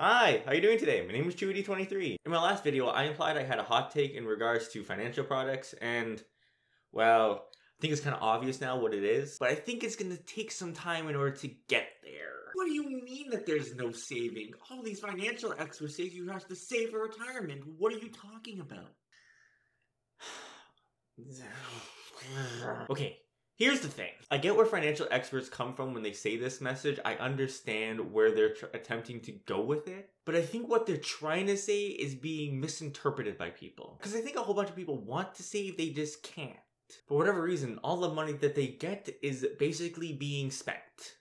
Hi, how you doing today? My name is Chewy23. In my last video, I implied I had a hot take in regards to financial products, and, well, I think it's kind of obvious now what it is, but I think it's going to take some time in order to get there. What do you mean that there's no saving? All these financial experts say you have to save for retirement. What are you talking about? Okay. Here's the thing. I get where financial experts come from when they say this message. I understand where they're attempting to go with it. But I think what they're trying to say is being misinterpreted by people. Because I think a whole bunch of people want to save, they just can't. For whatever reason, all the money that they get is basically being spent.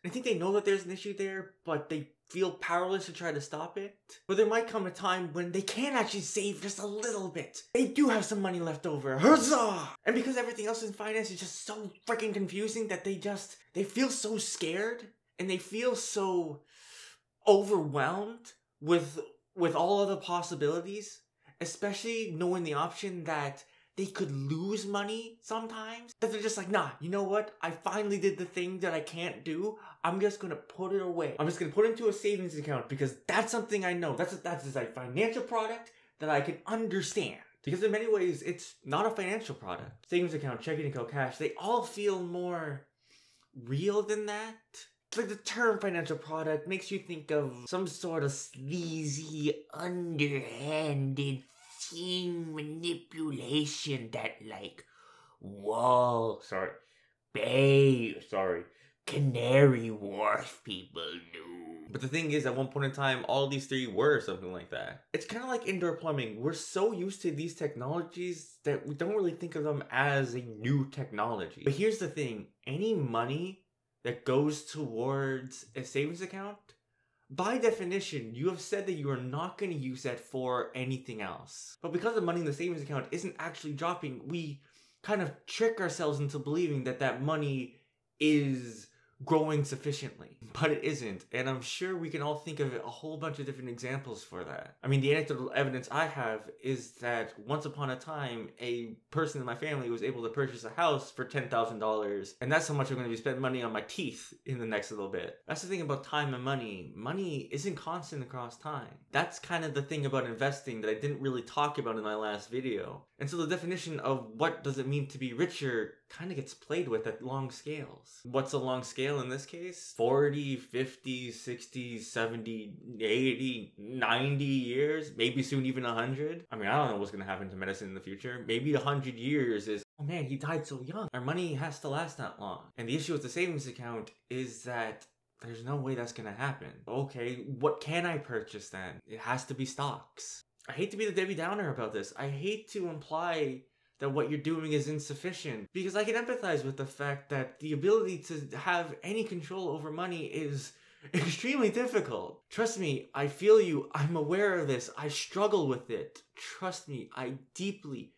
I think they know that there's an issue there, but they feel powerless to try to stop it. But there might come a time when they can actually save just a little bit. They do have some money left over. Huzzah! And because everything else in finance is just so freaking confusing that they feel so scared and they feel so overwhelmed with all of the possibilities, especially knowing the option that they could lose money sometimes, that they're just like, nah, you know what? I finally did the thing that I can't do. I'm just gonna put it away. I'm just gonna put it into a savings account because that's something I know. That's a financial product that I can understand. Because in many ways, it's not a financial product. Savings account, checking account, cash, they all feel more real than that. It's like the term financial product makes you think of some sort of sleazy, underhanded manipulation that Canary Wharf people do. But the thing is, at one point in time, all these three were something like that. It's kind of like indoor plumbing. We're so used to these technologies that we don't really think of them as a new technology. But here's the thing, any money that goes towards a savings account, by definition, you have said that you are not going to use that for anything else. But because the money in the savings account isn't actually dropping, we kind of trick ourselves into believing that that money is growing sufficiently. But it isn't, and I'm sure we can all think of a whole bunch of different examples for that. I mean, the anecdotal evidence I have is that once upon a time, a person in my family was able to purchase a house for $10,000, and that's how much I'm going to be spending money on my teeth in the next little bit. That's the thing about time and money. Money isn't constant across time. That's kind of the thing about investing that I didn't really talk about in my last video. And so the definition of what does it mean to be richer kind of gets played with at long scales. What's a long scale in this case? 40, 50, 60, 70, 80, 90 years? Maybe soon even 100? I mean, I don't know what's going to happen to medicine in the future. Maybe 100 years is, oh man, he died so young. Our money has to last that long. And the issue with the savings account is that there's no way that's going to happen. Okay, what can I purchase then? It has to be stocks. I hate to be the Debbie Downer about this. I hate to imply that what you're doing is insufficient, because I can empathize with the fact that the ability to have any control over money is extremely difficult. Trust me, I feel you. I'm aware of this. I struggle with it. Trust me, I deeply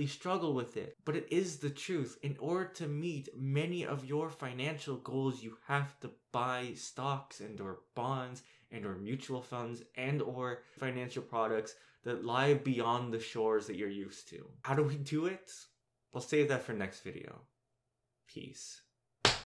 struggle with it. But it is the truth. In order to meet many of your financial goals, you have to buy stocks and or bonds and or mutual funds and or financial products that lie beyond the shores that you're used to. How do we do it? We'll save that for next video. Peace.